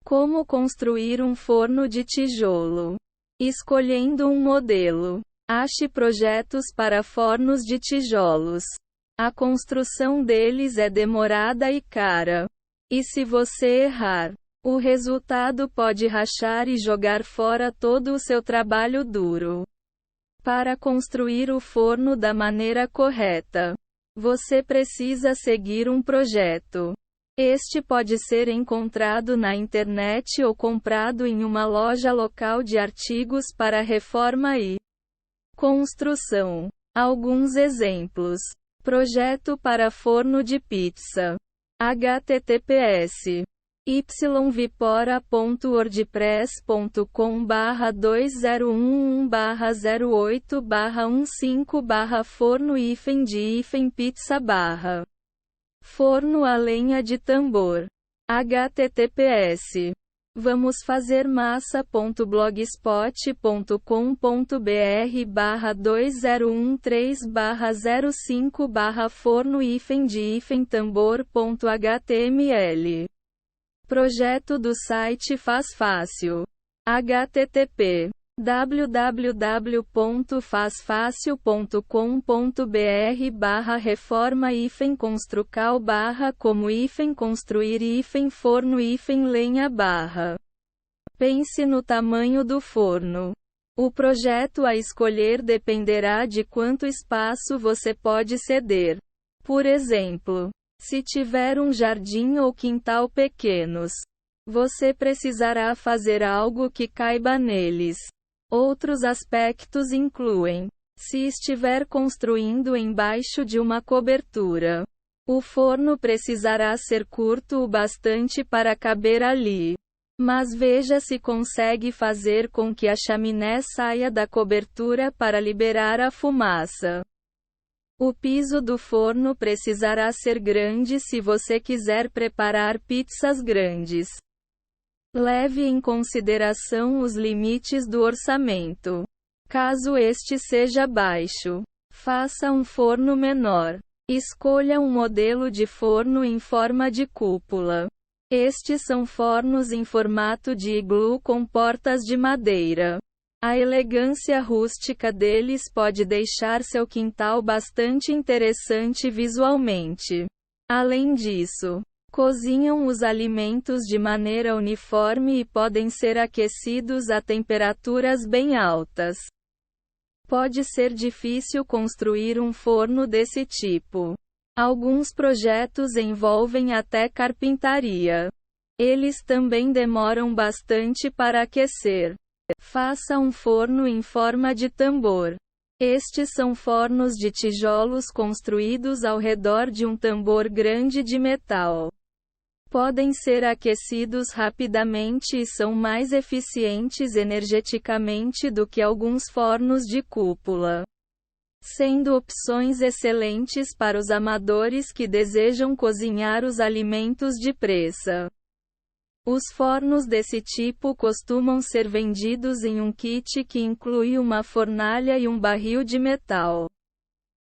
Como construir um forno de tijolo. Escolhendo um modelo. Ache projetos para fornos de tijolos. A construção deles é demorada e cara. E se você errar, o resultado pode rachar e jogar fora todo o seu trabalho duro. Para construir o forno da maneira correta, você precisa seguir um projeto. Este pode ser encontrado na internet ou comprado em uma loja local de artigos para reforma e construção. Alguns exemplos. Projeto para forno de pizza. https ypsilon-vipora.wordpress.com/2011-08-15/forno-de-pizza. Forno a lenha de tambor. https vamosfazermassa.blogspot.com.br/2013/forno-de-tambor.html. Projeto do site Faz Fácil. http www.fazfacil.com.br/reforma-construir-forno-lenha. Pense no tamanho do forno. O projeto a escolher dependerá de quanto espaço você pode ceder. Por exemplo, se tiver um jardim ou quintal pequenos, você precisará fazer algo que caiba neles. Outros aspectos incluem: se estiver construindo embaixo de uma cobertura, o forno precisará ser curto o bastante para caber ali. Mas veja se consegue fazer com que a chaminé saia da cobertura para liberar a fumaça. O piso do forno precisará ser grande se você quiser preparar pizzas grandes. Leve em consideração os limites do orçamento. Caso este seja baixo, faça um forno menor. Escolha um modelo de forno em forma de cúpula. Estes são fornos em formato de iglu com portas de madeira. A elegância rústica deles pode deixar seu quintal bastante interessante visualmente. Além disso, cozinham os alimentos de maneira uniforme e podem ser aquecidos a temperaturas bem altas. Pode ser difícil construir um forno desse tipo. Alguns projetos envolvem até carpintaria. Eles também demoram bastante para aquecer. Faça um forno em forma de tambor. Estes são fornos de tijolos construídos ao redor de um tambor grande de metal. Podem ser aquecidos rapidamente e são mais eficientes energeticamente do que alguns fornos de cúpula, sendo opções excelentes para os amadores que desejam cozinhar os alimentos depressa. Os fornos desse tipo costumam ser vendidos em um kit que inclui uma fornalha e um barril de metal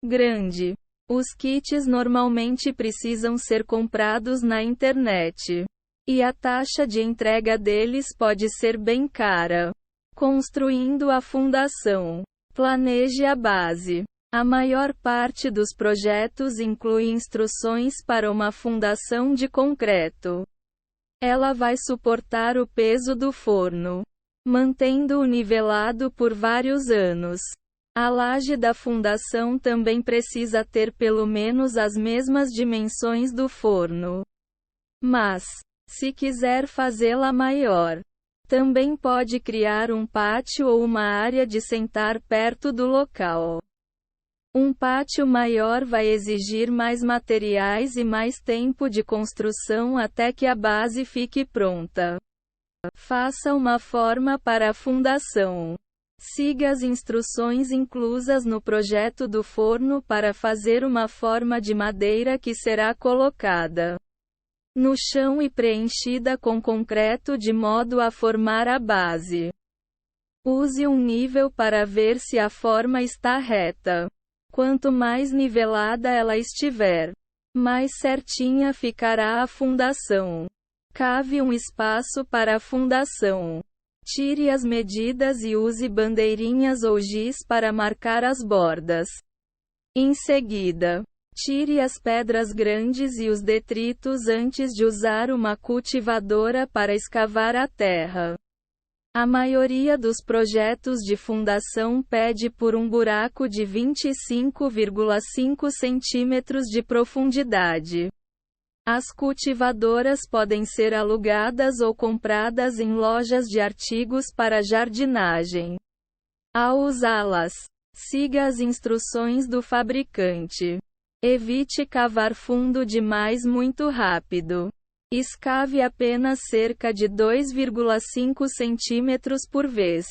grande. Os kits normalmente precisam ser comprados na internet, e a taxa de entrega deles pode ser bem cara. Construindo a fundação. Planeje a base. A maior parte dos projetos inclui instruções para uma fundação de concreto. Ela vai suportar o peso do forno, mantendo-o nivelado por vários anos. A laje da fundação também precisa ter pelo menos as mesmas dimensões do forno. Mas, se quiser fazê-la maior, também pode criar um pátio ou uma área de sentar perto do local. Um pátio maior vai exigir mais materiais e mais tempo de construção até que a base fique pronta. Faça uma forma para a fundação. Siga as instruções inclusas no projeto do forno para fazer uma forma de madeira que será colocada no chão e preenchida com concreto de modo a formar a base. Use um nível para ver se a forma está reta. Quanto mais nivelada ela estiver, mais certinha ficará a fundação. Cave um espaço para a fundação. Tire as medidas e use bandeirinhas ou giz para marcar as bordas. Em seguida, tire as pedras grandes e os detritos antes de usar uma cultivadora para escavar a terra. A maioria dos projetos de fundação pede por um buraco de 25,5 centímetros de profundidade. As cultivadoras podem ser alugadas ou compradas em lojas de artigos para jardinagem. Ao usá-las, siga as instruções do fabricante. Evite cavar fundo demais muito rápido. Escave apenas cerca de 2,5 centímetros por vez.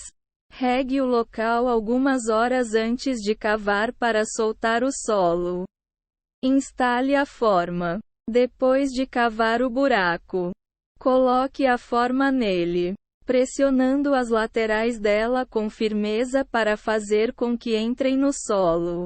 Regue o local algumas horas antes de cavar para soltar o solo. Instale a forma. Depois de cavar o buraco, coloque a forma nele, pressionando as laterais dela com firmeza para fazer com que entrem no solo.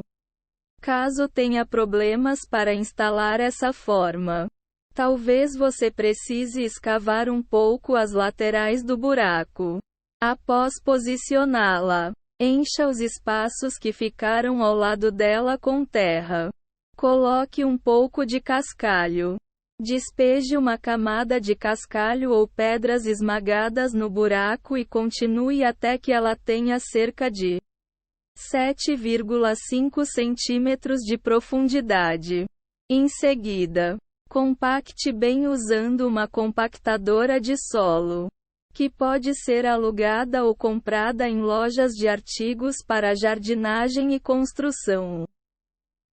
Caso tenha problemas para instalar essa forma, talvez você precise escavar um pouco as laterais do buraco. Após posicioná-la, encha os espaços que ficaram ao lado dela com terra. Coloque um pouco de cascalho. Despeje uma camada de cascalho ou pedras esmagadas no buraco e continue até que ela tenha cerca de 7,5 centímetros de profundidade. Em seguida, compacte bem usando uma compactadora de solo, que pode ser alugada ou comprada em lojas de artigos para jardinagem e construção.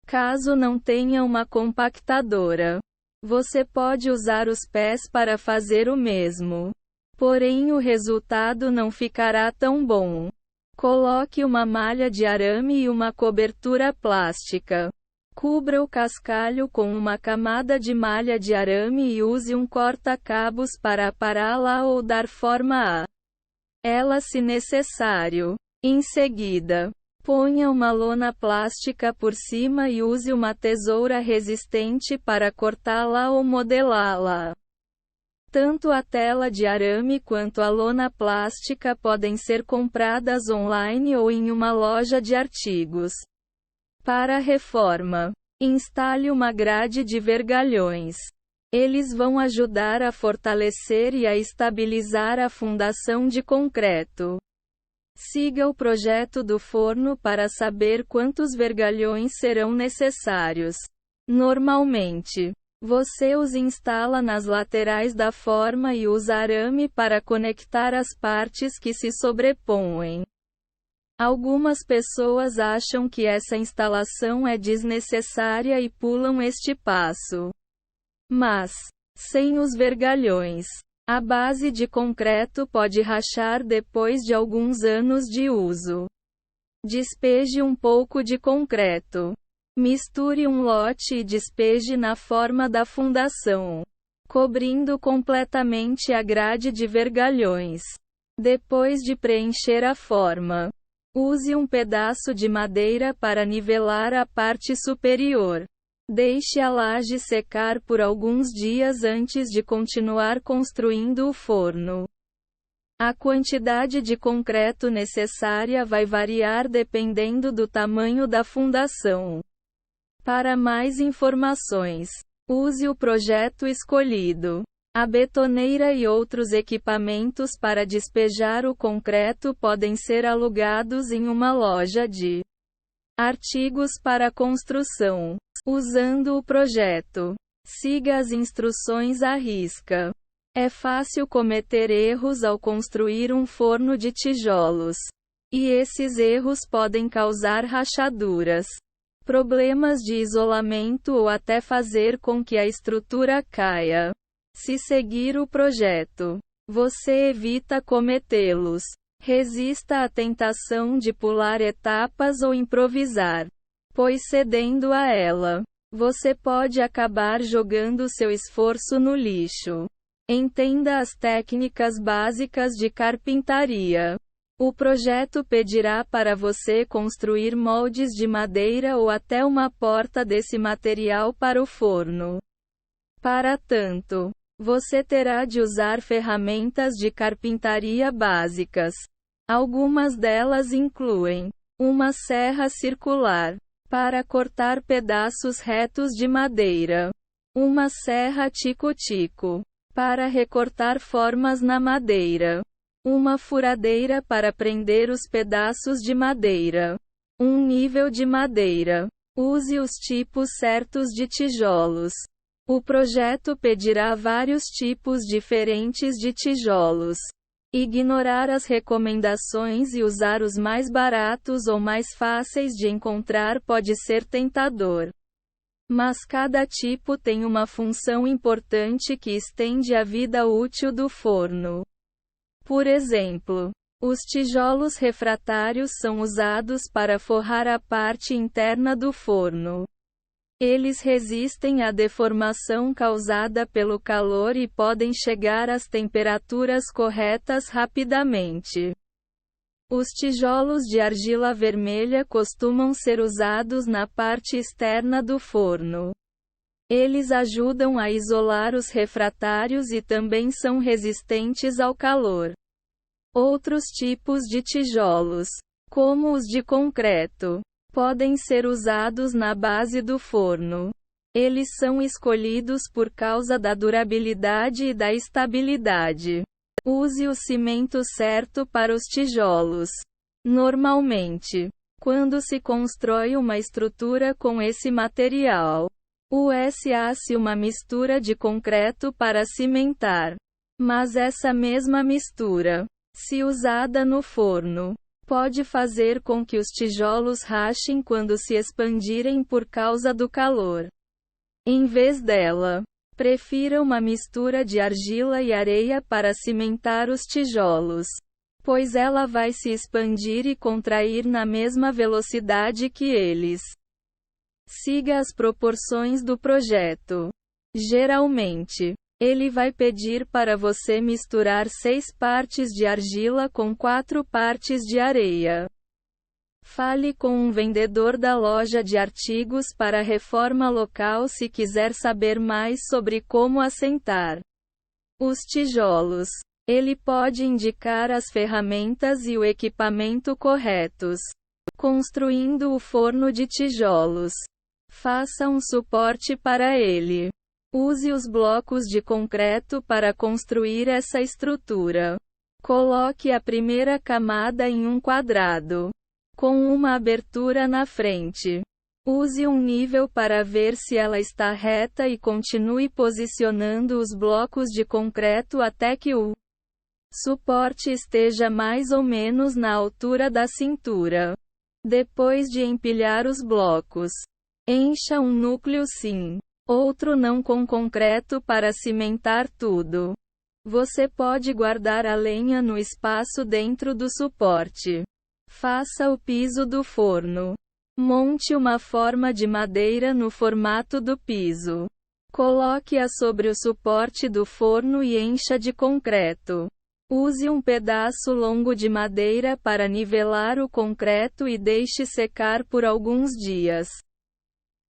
Caso não tenha uma compactadora, você pode usar os pés para fazer o mesmo. Porém, o resultado não ficará tão bom. Coloque uma malha de arame e uma cobertura plástica. Cubra o cascalho com uma camada de malha de arame e use um corta-cabos para apará-la ou dar forma a ela se necessário. Em seguida, ponha uma lona plástica por cima e use uma tesoura resistente para cortá-la ou modelá-la. Tanto a tela de arame quanto a lona plástica podem ser compradas online ou em uma loja de artigos. Para a reforma, instale uma grade de vergalhões. Eles vão ajudar a fortalecer e a estabilizar a fundação de concreto. Siga o projeto do forno para saber quantos vergalhões serão necessários. Normalmente, você os instala nas laterais da forma e usa arame para conectar as partes que se sobrepõem. Algumas pessoas acham que essa instalação é desnecessária e pulam este passo. Mas, sem os vergalhões, a base de concreto pode rachar depois de alguns anos de uso. Despeje um pouco de concreto. Misture um lote e despeje na forma da fundação, cobrindo completamente a grade de vergalhões. Depois de preencher a forma, use um pedaço de madeira para nivelar a parte superior. Deixe a laje secar por alguns dias antes de continuar construindo o forno. A quantidade de concreto necessária vai variar dependendo do tamanho da fundação. Para mais informações, use o projeto escolhido. A betoneira e outros equipamentos para despejar o concreto podem ser alugados em uma loja de artigos para construção. Usando o projeto, siga as instruções à risca. É fácil cometer erros ao construir um forno de tijolos. E esses erros podem causar rachaduras, problemas de isolamento ou até fazer com que a estrutura caia. Se seguir o projeto, você evita cometê-los. Resista à tentação de pular etapas ou improvisar, pois cedendo a ela, você pode acabar jogando seu esforço no lixo. Entenda as técnicas básicas de carpintaria. O projeto pedirá para você construir moldes de madeira ou até uma porta desse material para o forno. Para tanto, Você terá de usar ferramentas de carpintaria básicas. Algumas delas incluem uma serra circular para cortar pedaços retos de madeira, uma serra tico-tico para recortar formas na madeira, uma furadeira para prender os pedaços de madeira, um nível de madeira. Use os tipos certos de tijolos. O projeto pedirá vários tipos diferentes de tijolos. Ignorar as recomendações e usar os mais baratos ou mais fáceis de encontrar pode ser tentador. Mas cada tipo tem uma função importante que estende a vida útil do forno. Por exemplo, os tijolos refratários são usados para forrar a parte interna do forno. Eles resistem à deformação causada pelo calor e podem chegar às temperaturas corretas rapidamente. Os tijolos de argila vermelha costumam ser usados na parte externa do forno. Eles ajudam a isolar os refratários e também são resistentes ao calor. Outros tipos de tijolos, como os de concreto, podem ser usados na base do forno. Eles são escolhidos por causa da durabilidade e da estabilidade. Use o cimento certo para os tijolos. Normalmente, quando se constrói uma estrutura com esse material, usa-se uma mistura de concreto para cimentar. Mas essa mesma mistura, se usada no forno, pode fazer com que os tijolos rachem quando se expandirem por causa do calor. Em vez dela, prefira uma mistura de argila e areia para cimentar os tijolos, pois ela vai se expandir e contrair na mesma velocidade que eles. Siga as proporções do projeto. Geralmente, ele vai pedir para você misturar 6 partes de argila com 4 partes de areia. Fale com um vendedor da loja de artigos para reforma local se quiser saber mais sobre como assentar os tijolos. Ele pode indicar as ferramentas e o equipamento corretos. Construindo o forno de tijolos. Faça um suporte para ele. Use os blocos de concreto para construir essa estrutura. Coloque a primeira camada em um quadrado, com uma abertura na frente. Use um nível para ver se ela está reta e continue posicionando os blocos de concreto até que o suporte esteja mais ou menos na altura da cintura. Depois de empilhar os blocos, encha um núcleo sim, outro não com concreto para cimentar tudo. Você pode guardar a lenha no espaço dentro do suporte. Faça o piso do forno. Monte uma forma de madeira no formato do piso. Coloque-a sobre o suporte do forno e encha de concreto. Use um pedaço longo de madeira para nivelar o concreto e deixe secar por alguns dias.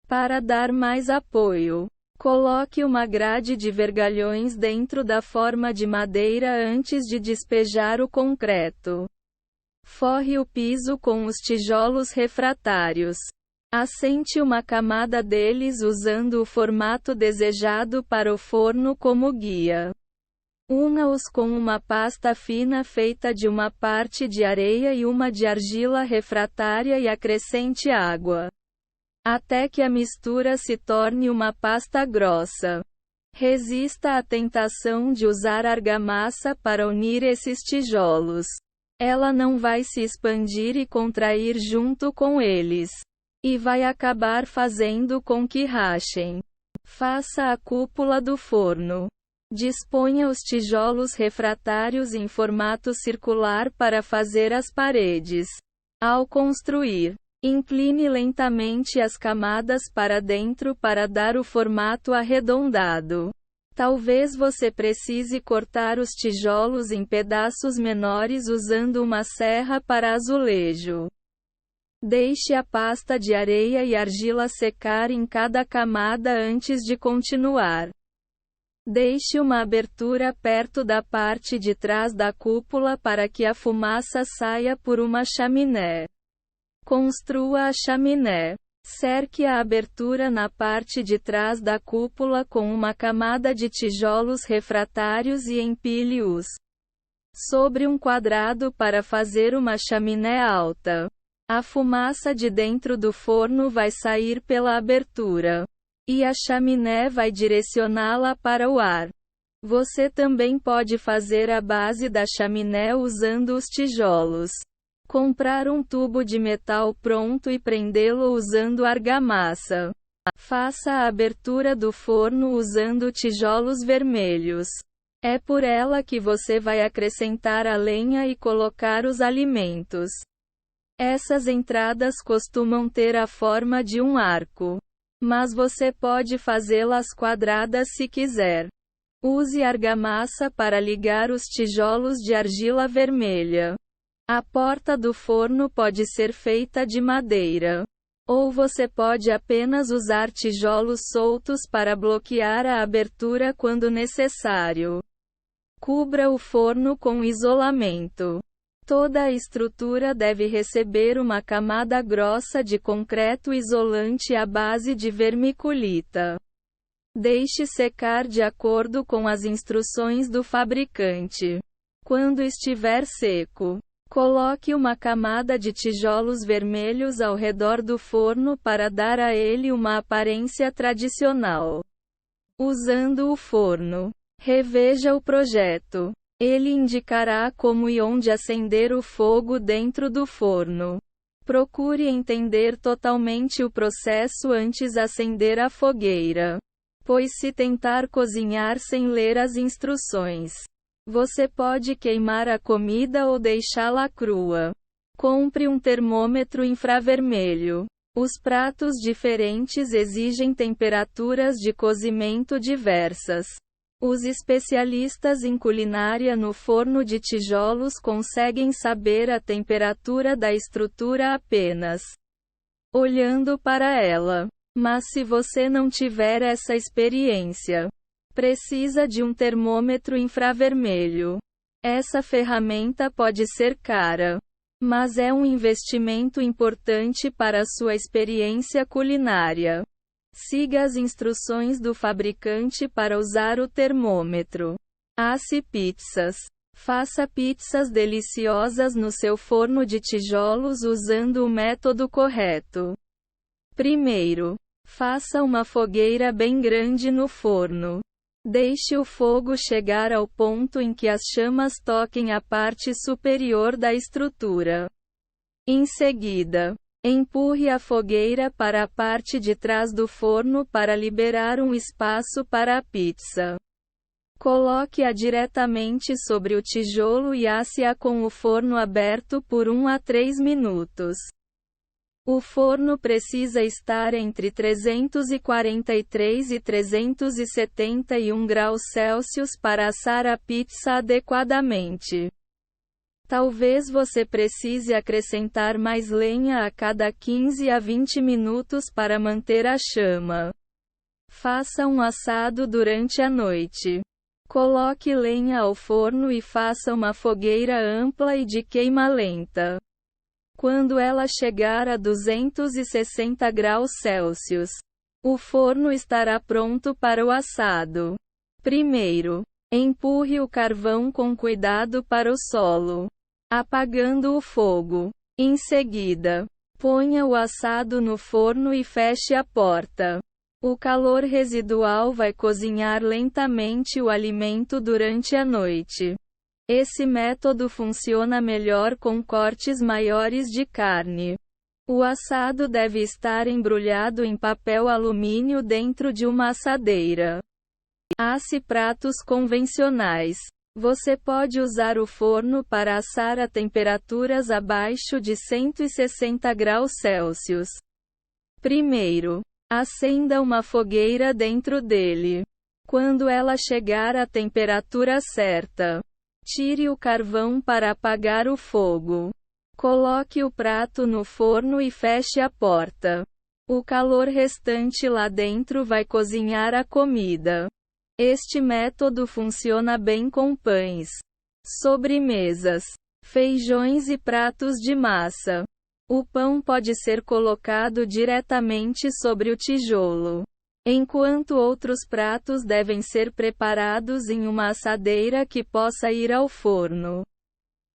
Para dar mais apoio, coloque uma grade de vergalhões dentro da forma de madeira antes de despejar o concreto. Forre o piso com os tijolos refratários. Assente uma camada deles usando o formato desejado para o forno como guia. Una-os com uma pasta fina feita de uma parte de areia e uma de argila refratária e acrescente água, até que a mistura se torne uma pasta grossa. Resista à tentação de usar argamassa para unir esses tijolos. Ela não vai se expandir e contrair junto com eles, e vai acabar fazendo com que rachem. Faça a cúpula do forno. Disponha os tijolos refratários em formato circular para fazer as paredes. Ao construir, incline lentamente as camadas para dentro para dar o formato arredondado. Talvez você precise cortar os tijolos em pedaços menores usando uma serra para azulejo. Deixe a pasta de areia e argila secar em cada camada antes de continuar. Deixe uma abertura perto da parte de trás da cúpula para que a fumaça saia por uma chaminé. Construa a chaminé. Cerque a abertura na parte de trás da cúpula com uma camada de tijolos refratários e empilhe-os sobre um quadrado para fazer uma chaminé alta. A fumaça de dentro do forno vai sair pela abertura, e a chaminé vai direcioná-la para o ar. Você também pode fazer a base da chaminé usando os tijolos. Comprar um tubo de metal pronto e prendê-lo usando argamassa. Faça a abertura do forno usando tijolos vermelhos. É por ela que você vai acrescentar a lenha e colocar os alimentos. Essas entradas costumam ter a forma de um arco, mas você pode fazê-las quadradas se quiser. Use argamassa para ligar os tijolos de argila vermelha. A porta do forno pode ser feita de madeira, ou você pode apenas usar tijolos soltos para bloquear a abertura quando necessário. Cubra o forno com isolamento. Toda a estrutura deve receber uma camada grossa de concreto isolante à base de vermiculita. Deixe secar de acordo com as instruções do fabricante. Quando estiver seco, coloque uma camada de tijolos vermelhos ao redor do forno para dar a ele uma aparência tradicional. Usando o forno, reveja o projeto. Ele indicará como e onde acender o fogo dentro do forno. Procure entender totalmente o processo antes de acender a fogueira, pois se tentar cozinhar sem ler as instruções, você pode queimar a comida ou deixá-la crua. Compre um termômetro infravermelho. Os pratos diferentes exigem temperaturas de cozimento diversas. Os especialistas em culinária no forno de tijolos conseguem saber a temperatura da estrutura apenas olhando para ela. Mas se você não tiver essa experiência, precisa de um termômetro infravermelho. Essa ferramenta pode ser cara, mas é um investimento importante para a sua experiência culinária. Siga as instruções do fabricante para usar o termômetro. Asse pizzas. Faça pizzas deliciosas no seu forno de tijolos usando o método correto. Primeiro, faça uma fogueira bem grande no forno. Deixe o fogo chegar ao ponto em que as chamas toquem a parte superior da estrutura. Em seguida, empurre a fogueira para a parte de trás do forno para liberar um espaço para a pizza. Coloque-a diretamente sobre o tijolo e asse-a com o forno aberto por 1 a 3 minutos. O forno precisa estar entre 343 e 371 graus Celsius para assar a pizza adequadamente. Talvez você precise acrescentar mais lenha a cada 15 a 20 minutos para manter a chama. Faça um assado durante a noite. Coloque lenha ao forno e faça uma fogueira ampla e de queima lenta. Quando ela chegar a 260 graus Celsius, o forno estará pronto para o assado. Primeiro, empurre o carvão com cuidado para o solo, apagando o fogo. Em seguida, ponha o assado no forno e feche a porta. O calor residual vai cozinhar lentamente o alimento durante a noite. Esse método funciona melhor com cortes maiores de carne. O assado deve estar embrulhado em papel alumínio dentro de uma assadeira. Asse pratos convencionais. Você pode usar o forno para assar a temperaturas abaixo de 160 graus Celsius. Primeiro, acenda uma fogueira dentro dele. Quando ela chegar à temperatura certa, tire o carvão para apagar o fogo. Coloque o prato no forno e feche a porta. O calor restante lá dentro vai cozinhar a comida. Este método funciona bem com pães, sobremesas, feijões e pratos de massa. O pão pode ser colocado diretamente sobre o tijolo, enquanto outros pratos devem ser preparados em uma assadeira que possa ir ao forno.